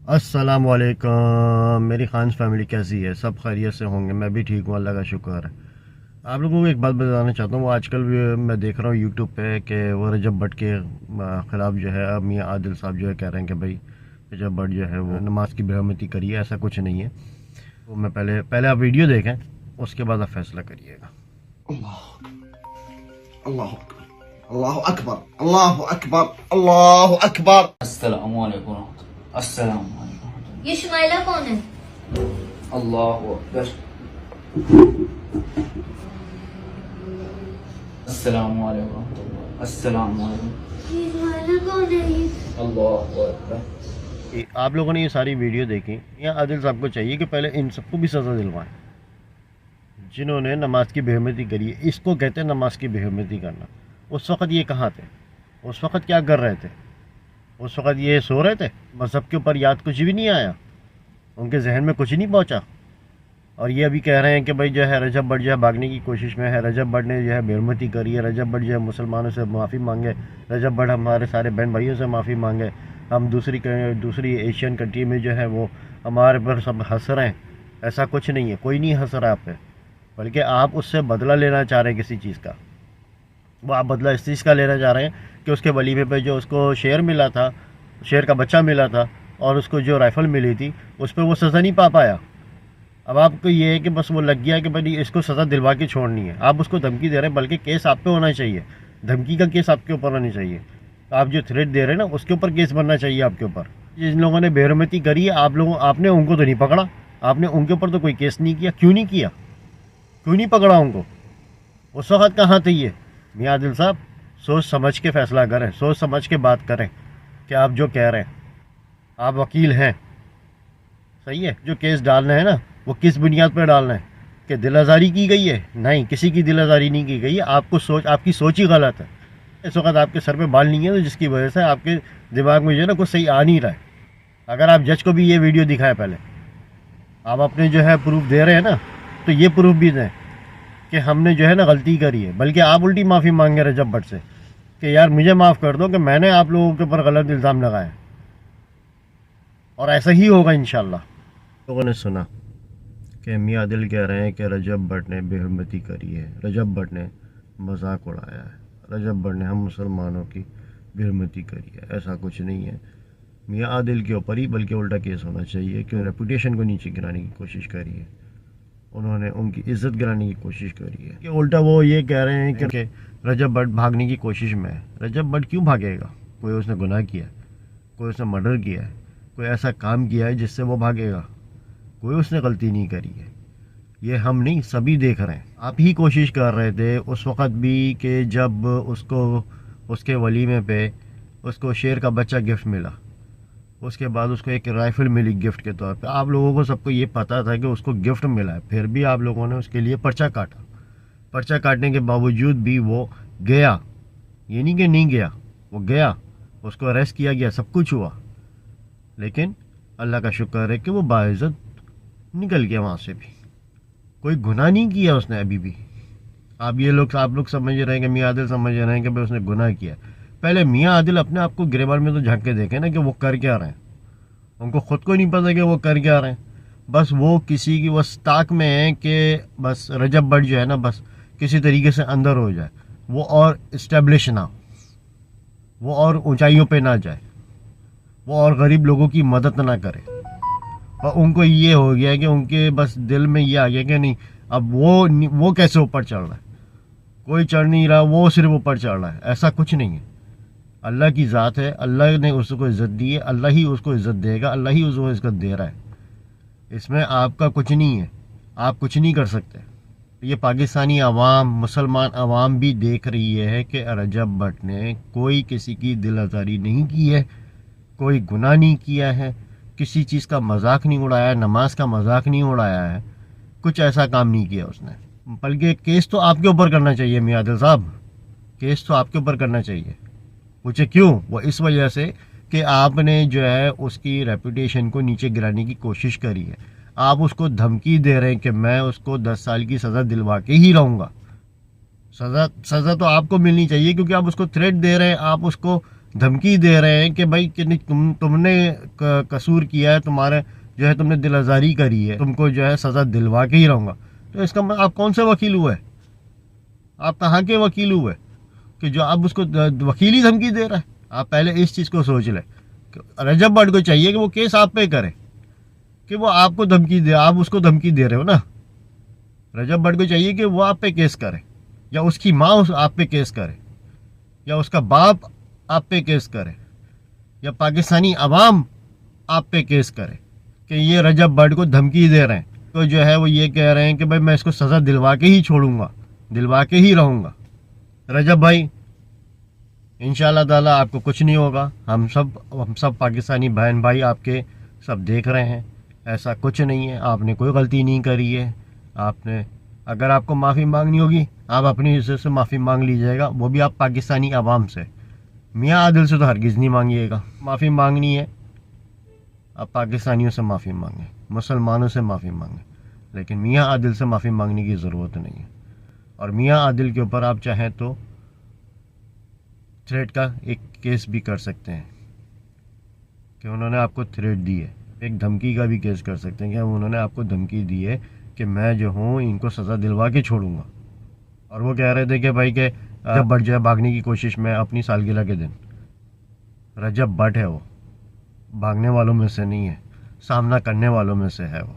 अस्सलाम वालेकुम। मेरी खान्स फैमिली कैसी है? सब खैरियत से होंगे। मैं भी ठीक हूँ, अल्लाह का शुक्र है। आप लोगों को एक बात बताना चाहता हूँ। वो आजकल भी मैं देख रहा हूँ यूट्यूब पे कि वो रजब भट्ट के ख़िलाफ़ जो है अब मियाँ आदिल साहब जो है कह रहे हैं कि भाई रजब भट्ट जो है वो नमाज की बेहरमती करिए। ऐसा कुछ नहीं है। तो मैं पहले पहले आप वीडियो देखें, उसके बाद आप फैसला करिएगा। अल्लाह अल्लाह अकबर अल्लाह अकबर अल्लाह अकबर। अस्सलाम वालेकुम अस्सलाम वालेकुम। ये शुमाइला कौन है? अल्लाह अकबर। अस्सलाम वालेकुम अस्सलाम वालेकुम। ये शुमाइला कौन है? ये अल्लाह अकबर। आप लोगों ने ये सारी वीडियो देखी। मियाँ आदिल साहब को चाहिए कि पहले इन सबको भी सज़ा दिलवाएं जिन्होंने नमाज की बेहरमती करी है। इसको कहते हैं नमाज की बेहरमती करना। उस वक़्त ये कहाँ थे? उस वक़्त क्या कर रहे थे? उस वक़्त ये सो रहे थे? मज़हब के ऊपर याद कुछ भी नहीं आया, उनके जहन में कुछ नहीं पहुँचा। और ये अभी कह रहे हैं कि भाई जो है रजब भट्ट जो है भागने की कोशिश में है, रजब भट्ट ने जो है बेहरमती करी है, रजब भट्ट जो है मुसलमानों से माफ़ी मांगे, रजब भट्ट हमारे सारे बहन भाइयों से माफ़ी मांगे। हम दूसरी एशियन कंट्री में जो है वो हमारे पर सब हंस रहे हैं। ऐसा कुछ नहीं है, कोई नहीं हंस रहा आप पे, बल्कि आप उससे बदला लेना चाह रहे हैं किसी चीज़ का। वो आप बदला इस चीज़ का लेना चाह रहे हैं कि उसके वलीमे पे जो उसको शेर मिला था, शेर का बच्चा मिला था, और उसको जो राइफ़ल मिली थी उस पर वो सज़ा नहीं पा पाया। अब आपको ये है कि बस वो लग गया कि भाई इसको सज़ा दिलवा के छोड़नी है। आप उसको धमकी दे रहे हैं, बल्कि केस आप पे होना चाहिए। धमकी का केस आपके ऊपर होना चाहिए। आप जो थ्रेट दे रहे हैं ना, उसके ऊपर केस बनना चाहिए आपके ऊपर। जिन लोगों ने बेहरमती करी है आपने उनको तो नहीं पकड़ा, आपने उनके ऊपर तो कोई केस नहीं किया। क्यों नहीं किया? क्यों नहीं पकड़ा उनको? उस वक़्त कहाँ थे ये? मियाँ आदिल साहब, सोच समझ के फ़ैसला करें, सोच समझ के बात करें कि आप जो कह रहे हैं। आप वकील हैं, सही है। जो केस डालना है ना, वो किस बुनियाद पर डालना है? कि दिल आज़ारी की गई है? नहीं, किसी की दिल आज़ारी नहीं की गई है। आपकी सोच ही गलत है। इस वक्त आपके सर पे बाल नहीं है, तो जिसकी वजह से आपके दिमाग में जो है ना कुछ सही आ नहीं रहा है। अगर आप जज को भी ये वीडियो दिखाएं, पहले आप अपने जो है प्रूफ दे रहे हैं ना, तो ये प्रूफ भी दें कि हमने जो है ना गलती करी है। बल्कि आप उल्टी माफ़ी मांगे रजब भट्ट से कि यार मुझे माफ़ कर दो कि मैंने आप लोगों के ऊपर गलत इल्ज़ाम लगाया। और ऐसा ही होगा इंशाल्लाह। लोगों ने सुना कि मियाँ आदिल कह रहे हैं कि रजब भट्ट ने बेहरमती करी है, रजब भट्ट ने मजाक उड़ाया है, रजब भट्ट ने हम मुसलमानों की बेहरमती करी है। ऐसा कुछ नहीं है। मियाँ आदिल के ऊपर ही बल्कि उल्टा केस होना चाहिए कि रेपुटेशन को नीचे गिराने की कोशिश करी है, उन्होंने उनकी इज्जत गिराने की कोशिश करी है। कि उल्टा वो ये कह रहे हैं कि रजब भट्ट भागने की कोशिश में है। रजब भट्ट क्यों भागेगा? कोई उसने गुनाह किया है? कोई उसने मर्डर किया है? कोई ऐसा काम किया है जिससे वो भागेगा? कोई उसने गलती नहीं करी है। ये हम नहीं, सभी देख रहे हैं। आप ही कोशिश कर रहे थे उस वक़्त भी कि जब उसको उसके वलीमे पे उसको शेर का बच्चा गिफ्ट मिला, उसके बाद उसको एक राइफ़ल मिली गिफ्ट के तौर पे। आप लोगों को सबको ये पता था कि उसको गिफ्ट मिला है, फिर भी आप लोगों ने उसके लिए पर्चा काटा। पर्चा काटने के बावजूद भी वो गया, ये नहीं कि नहीं गया, वो गया, उसको अरेस्ट किया गया, सब कुछ हुआ। लेकिन अल्लाह का शुक्र है कि वो बाइज़्ज़त निकल गया वहाँ से भी। कोई गुनाह नहीं किया उसने अभी भी। आप लोग समझ रहे हैं कि मियाँ आदिल समझ रहे हैं कि भाई उसने गुनाह किया। पहले मियाँ आदिल अपने आप को गिरबान में तो झांक के देखें ना कि वो कर क्या रहे हैं। उनको ख़ुद को नहीं पता कि वो कर क्या रहे हैं। बस वो किसी की बस ताक में है कि बस रजब भट्ट जो है ना, बस किसी तरीके से अंदर हो जाए, वो और इस्टेब्लिश ना, वो और ऊंचाइयों पे ना जाए, वो और गरीब लोगों की मदद ना करे। और उनको ये हो गया कि उनके बस दिल में ये आ गया कि नहीं, अब वो कैसे ऊपर चढ़ रहा है? कोई चढ़ नहीं रहा, वो सिर्फ ऊपर चढ़ रहा है। ऐसा कुछ नहीं है। अल्लाह की ज़ात है, अल्लाह ने उसको इज़्ज़त दी है, अल्लाह ही उसको इज़्ज़त देगा, अल्लाह ही उसको इज़्ज़त दे रहा है। इसमें आपका कुछ नहीं है, आप कुछ नहीं कर सकते। ये पाकिस्तानी अवाम, मुसलमान अवाम भी देख रही है कि रजब भट्ट ने कोई किसी की दिल आज़ारी नहीं की है, कोई गुनाह नहीं किया है, किसी चीज़ का मजाक नहीं उड़ाया, नमाज का मजाक नहीं उड़ाया है, कुछ ऐसा काम नहीं किया उसने। बल्कि केस तो आपके ऊपर करना चाहिए मियाँ आदिल साहब, केस तो आपके ऊपर करना चाहिए। पूछे क्यों? वो इस वजह से कि आपने जो है उसकी रेपुटेशन को नीचे गिराने की कोशिश करी है। आप उसको धमकी दे रहे हैं कि मैं उसको 10 साल की सज़ा दिलवा के ही रहूँगा। सज़ा तो आपको मिलनी चाहिए, क्योंकि आप उसको थ्रेट दे रहे हैं, आप उसको धमकी दे रहे हैं कि भाई कि नहीं, तुमने कसूर किया है, तुम्हारे जो है तुमने दिल आज़ारी करी है, तुमको जो है सज़ा दिलवा के ही रहूँगा। तो इसका मतलब आप कौन से वकील हुए? आप कहाँ के वकील हुए कि जो आप उसको वकील ही धमकी दे रहा है? आप पहले इस चीज़ को सोच लें। रजब भट्ट को चाहिए कि वो केस आप पे करे, कि वो आपको धमकी दे, आप उसको धमकी दे रहे हो ना। रजब भट्ट को चाहिए कि वो आप पे केस करे, या उसकी माँ आप पे केस करे, या उसका बाप आप पे केस करे, या पाकिस्तानी अवाम आप पे केस करे कि ये रजब भट्ट को धमकी दे रहे हैं। तो जो है वो ये कह रहे हैं कि भाई मैं इसको सज़ा दिलवा के ही छोड़ूंगा, दिलवा के ही रहूँगा। रजब भाई, इंशाल्लाह ताला आपको कुछ नहीं होगा। हम सब पाकिस्तानी बहन भाई आपके सब देख रहे हैं। ऐसा कुछ नहीं है, आपने कोई गलती नहीं करी है। आपने, अगर आपको माफ़ी मांगनी होगी आप अपनी हिस्से से माफ़ी मांग लीजिएगा, वो भी आप पाकिस्तानी अवाम से। मियाँ आदिल से तो हरगिज़ नहीं मांगिएगा। माफ़ी मांगनी है आप पाकिस्तानियों से माफ़ी मांगें, मुसलमानों से माफ़ी मांगें, लेकिन मियाँ आदिल से माफ़ी मांगने की ज़रूरत नहीं है। और मियाँ आदिल के ऊपर आप चाहें तो थ्रेट का एक केस भी कर सकते हैं कि उन्होंने आपको थ्रेट दी है। एक धमकी का भी केस कर सकते हैं कि उन्होंने आपको धमकी दी है कि मैं जो हूँ इनको सज़ा दिलवा के छोड़ूंगा। और वो कह रहे थे कि भाई के रजब भट्ट जो है भागने की कोशिश में अपनी सालगिरह के दिन, रजब भट्ट है वो, भागने वालों में से नहीं है, सामना करने वालों में से है वो।